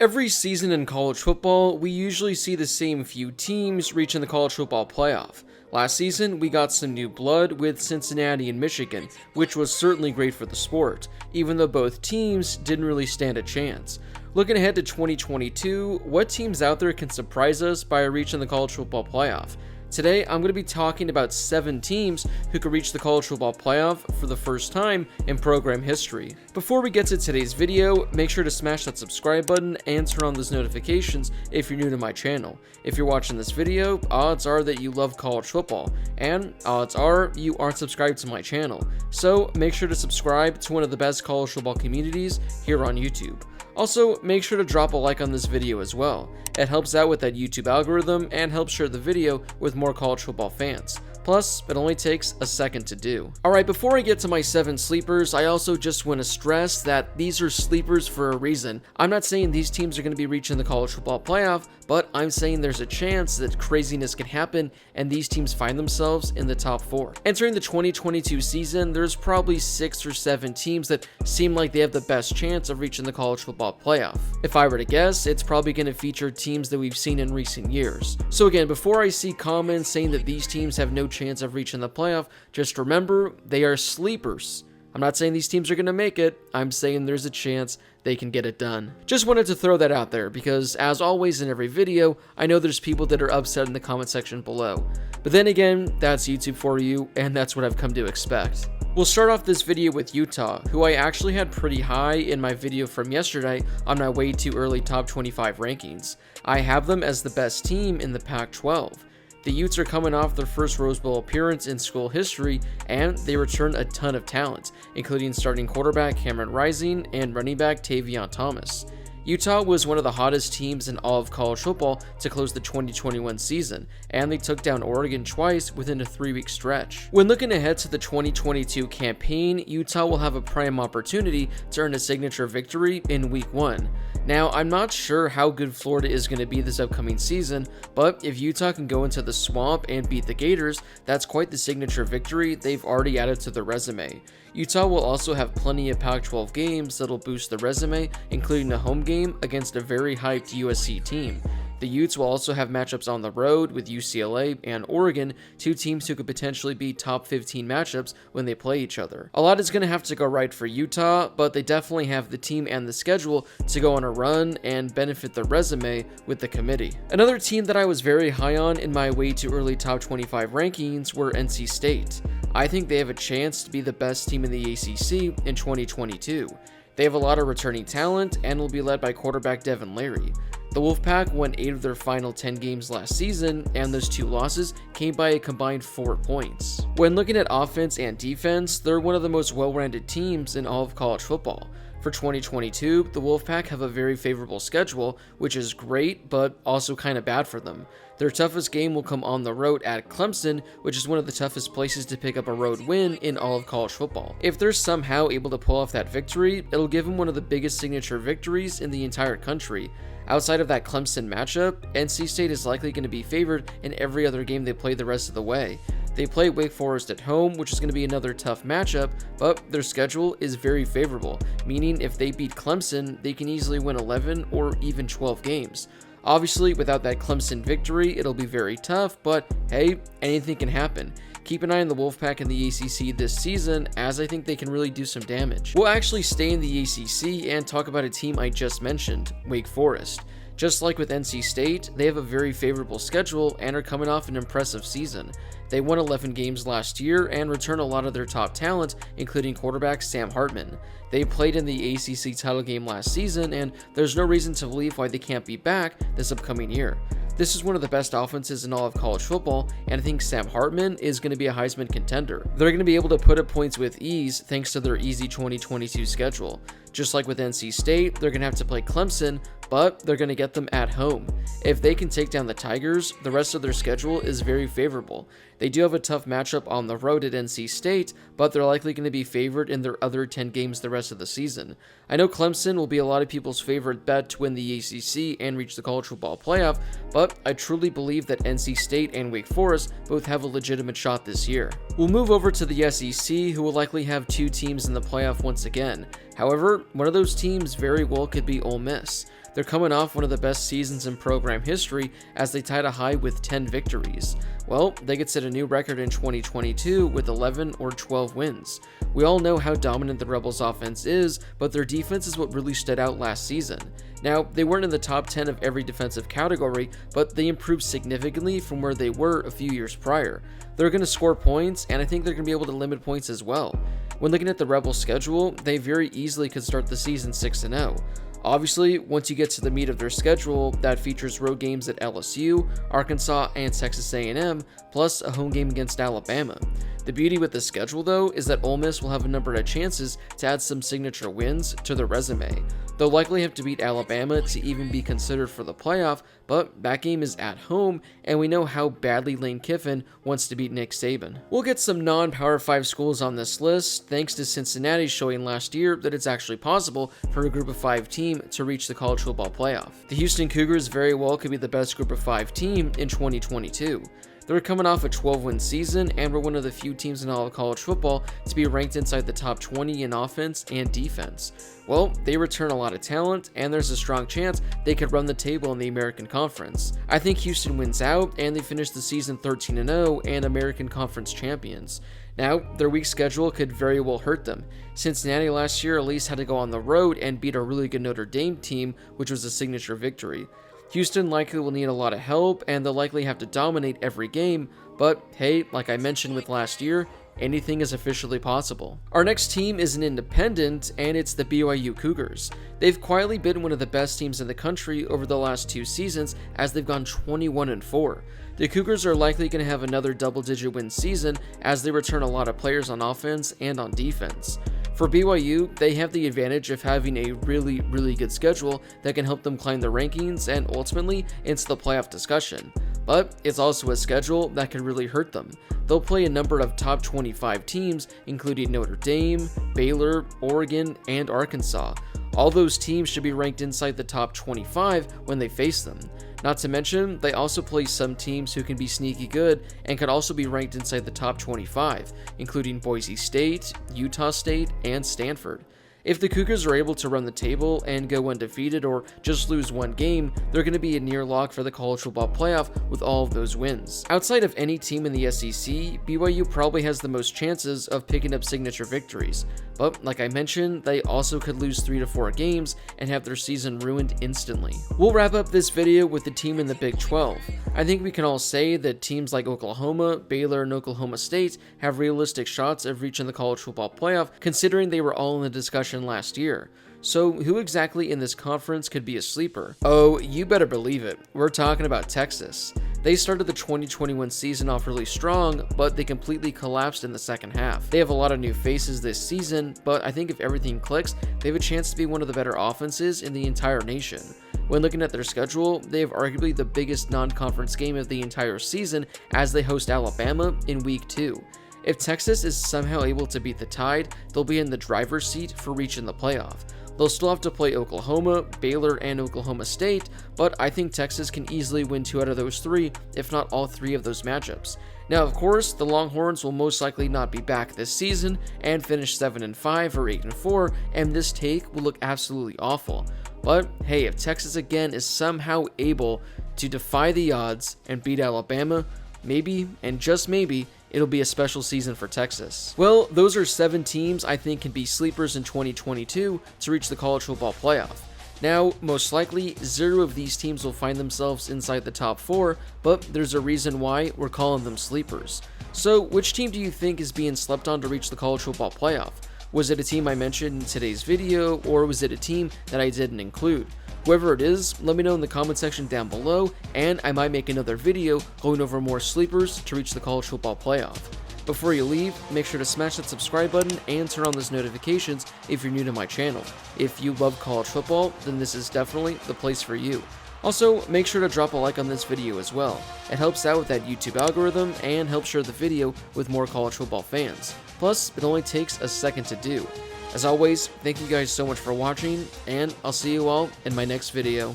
Every season in college football, we usually see the same few teams reach in the college football playoff. Last season, we got some new blood with Cincinnati and Michigan, which was certainly great for the sport, even though both teams didn't really stand a chance. Looking ahead to 2022, what teams out there can surprise us by reaching the college football playoff? Today, I'm going to be talking about 7 teams who could reach the college football playoff for the first time in program history. Before we get to today's video, make sure to smash that subscribe button and turn on those notifications if you're new to my channel. If you're watching this video, odds are that you love college football, and odds are you aren't subscribed to my channel. So make sure to subscribe to one of the best college football communities here on YouTube. Also, make sure to drop a like on this video as well. It helps out with that YouTube algorithm and helps share the video with more college football fans. Plus, it only takes a second to do. Alright, before I get to my 7 sleepers, I also just want to stress that these are sleepers for a reason. I'm not saying these teams are going to be reaching the college football playoff, but I'm saying there's a chance that craziness can happen and these teams find themselves in the top 4. Entering the 2022 season, there's probably 6 or 7 teams that seem like they have the best chance of reaching the college football playoff. If I were to guess, it's probably going to feature teams that we've seen in recent years. So again, before I see comments saying that these teams have no chance of reaching the playoff, just remember they are sleepers. I'm not saying these teams are going to make it, I'm saying there's a chance they can get it done. Just wanted to throw that out there because, as always in every video, I know there's people that are upset in the comment section below. But then again, that's YouTube for you, and that's what I've come to expect. We'll start off this video with Utah, who I actually had pretty high in my video from yesterday on my way to early top 25 rankings. I have them as the best team in the Pac-12. The Utes are coming off their first Rose Bowl appearance in school history, and they return a ton of talent, including starting quarterback Cameron Rising and running back Tavion Thomas. Utah was one of the hottest teams in all of college football to close the 2021 season, and they took down Oregon twice within a 3-week stretch. When looking ahead to the 2022 campaign, Utah will have a prime opportunity to earn a signature victory in Week 1. Now, I'm not sure how good Florida is going to be this upcoming season, but if Utah can go into the swamp and beat the Gators, that's quite the signature victory they've already added to their resume. Utah will also have plenty of Pac-12 games that'll boost the resume, including a home game against a very hyped USC team. The Utes will also have matchups on the road with UCLA and Oregon, 2 teams who could potentially be top 15 matchups when they play each other. A lot is going to have to go right for Utah, but they definitely have the team and the schedule to go on a run and benefit their resume with the committee. Another team that I was very high on in my way to early top 25 rankings were NC State. I think they have a chance to be the best team in the ACC in 2022. They have a lot of returning talent and will be led by quarterback Devin Leary. The Wolfpack won 8 of their final 10 games last season, and those 2 losses came by a combined 4 points. When looking at offense and defense, they're one of the most well-rounded teams in all of college football. For 2022, the Wolfpack have a very favorable schedule, which is great, but also kind of bad for them. Their toughest game will come on the road at Clemson, which is one of the toughest places to pick up a road win in all of college football. If they're somehow able to pull off that victory, it'll give them one of the biggest signature victories in the entire country. Outside of that Clemson matchup, NC State is likely going to be favored in every other game they play the rest of the way. They play Wake Forest at home, which is going to be another tough matchup, but their schedule is very favorable, meaning if they beat Clemson, they can easily win 11 or even 12 games. Obviously, without that Clemson victory, it'll be very tough, but hey, anything can happen. Keep an eye on the Wolfpack in the ACC this season, as I think they can really do some damage. We'll actually stay in the ACC and talk about a team I just mentioned, Wake Forest. Just like with NC State, they have a very favorable schedule and are coming off an impressive season. They won 11 games last year and return a lot of their top talent, including quarterback Sam Hartman. They played in the ACC title game last season, and there's no reason to believe why they can't be back this upcoming year. This is one of the best offenses in all of college football, and I think Sam Hartman is going to be a Heisman contender. They're going to be able to put up points with ease thanks to their easy 2022 schedule. Just like with NC State, they're going to have to play Clemson, but they're going to get them at home. If they can take down the Tigers, the rest of their schedule is very favorable. They do have a tough matchup on the road at NC State, but they're likely going to be favored in their other 10 games the rest of the season. I know Clemson will be a lot of people's favorite bet to win the ACC and reach the college football playoff, but I truly believe that NC State and Wake Forest both have a legitimate shot this year. We'll move over to the SEC, who will likely have 2 teams in the playoff once again. However, one of those teams very well could be Ole Miss. They're coming off one of the best seasons in program history as they tied a high with 10 victories. Well, they could set a new record in 2022 with 11 or 12 wins. We all know how dominant the Rebels offense is, but their defense is what really stood out last season. Now, they weren't in the top 10 of every defensive category, but they improved significantly from where they were a few years prior. They're going to score points, and I think they're going to be able to limit points as well. When looking at the Rebels schedule, they very easily could start the season 6-0. Obviously, once you get to the meat of their schedule, that features road games at LSU, Arkansas, and Texas A&M, plus a home game against Alabama. The beauty with the schedule, though, is that Ole Miss will have a number of chances to add some signature wins to their resume. They'll likely have to beat Alabama to even be considered for the playoff, but that game is at home, and we know how badly Lane Kiffin wants to beat Nick Saban. We'll get some non-Power 5 schools on this list, thanks to Cincinnati showing last year that it's actually possible for a Group of 5 team to reach the college football playoff. The Houston Cougars very well could be the best Group of 5 team in 2022. They're coming off a 12-win season and were one of the few teams in all of college football to be ranked inside the top 20 in offense and defense. Well, they return a lot of talent, and there's a strong chance they could run the table in the American Conference. I think Houston wins out, and they finish the season 13-0 and American Conference champions. Now, their weak schedule could very well hurt them. Cincinnati last year at least had to go on the road and beat a really good Notre Dame team, which was a signature victory. Houston likely will need a lot of help, and they'll likely have to dominate every game, but hey, like I mentioned with last year, anything is officially possible. Our next team is an independent, and it's the BYU Cougars. They've quietly been one of the best teams in the country over the last 2 seasons as they've gone 21-4. The Cougars are likely going to have another double-digit win season as they return a lot of players on offense and on defense. For BYU, they have the advantage of having a really good schedule that can help them climb the rankings and ultimately into the playoff discussion. But it's also a schedule that can really hurt them. They'll play a number of top 25 teams, including Notre Dame, Baylor, Oregon, and Arkansas. All those teams should be ranked inside the top 25 when they face them. Not to mention, they also play some teams who can be sneaky good and could also be ranked inside the top 25, including Boise State, Utah State, and Stanford. If the Cougars are able to run the table and go undefeated or just lose one game, they're going to be a near lock for the college football playoff with all of those wins. Outside of any team in the SEC, BYU probably has the most chances of picking up signature victories. But like I mentioned, they also could lose 3 to 4 games and have their season ruined instantly. We'll wrap up this video with the team in the Big 12. I think we can all say that teams like Oklahoma, Baylor, and Oklahoma State have realistic shots of reaching the college football playoff, considering they were all in the discussion last year. So who exactly in this conference could be a sleeper? Oh, you better believe it. We're talking about Texas. They started the 2021 season off really strong, but they completely collapsed in the second half. They have a lot of new faces this season, but I think if everything clicks, they have a chance to be one of the better offenses in the entire nation. When looking at their schedule, they have arguably the biggest non-conference game of the entire season as they host Alabama in Week 2. If Texas is somehow able to beat the Tide, they'll be in the driver's seat for reaching the playoff. They'll still have to play Oklahoma, Baylor, and Oklahoma State, but I think Texas can easily win 2 out of those 3, if not all 3 of those matchups. Now, of course, the Longhorns will most likely not be back this season and finish 7-5 or 8-4, and this take will look absolutely awful. But hey, if Texas again is somehow able to defy the odds and beat Alabama, maybe, and just maybe, it'll be a special season for Texas. Well, those are 7 teams I think can be sleepers in 2022 to reach the college football playoff. Now, most likely, 0 of these teams will find themselves inside the top 4, but there's a reason why we're calling them sleepers. So, which team do you think is being slept on to reach the college football playoff? Was it a team I mentioned in today's video, or was it a team that I didn't include? Whoever it is, let me know in the comment section down below, and I might make another video going over more sleepers to reach the college football playoff. Before you leave, make sure to smash that subscribe button and turn on those notifications if you're new to my channel. If you love college football, then this is definitely the place for you. Also, make sure to drop a like on this video as well. It helps out with that YouTube algorithm and helps share the video with more college football fans. Plus, it only takes a second to do. As always, thank you guys so much for watching, and I'll see you all in my next video.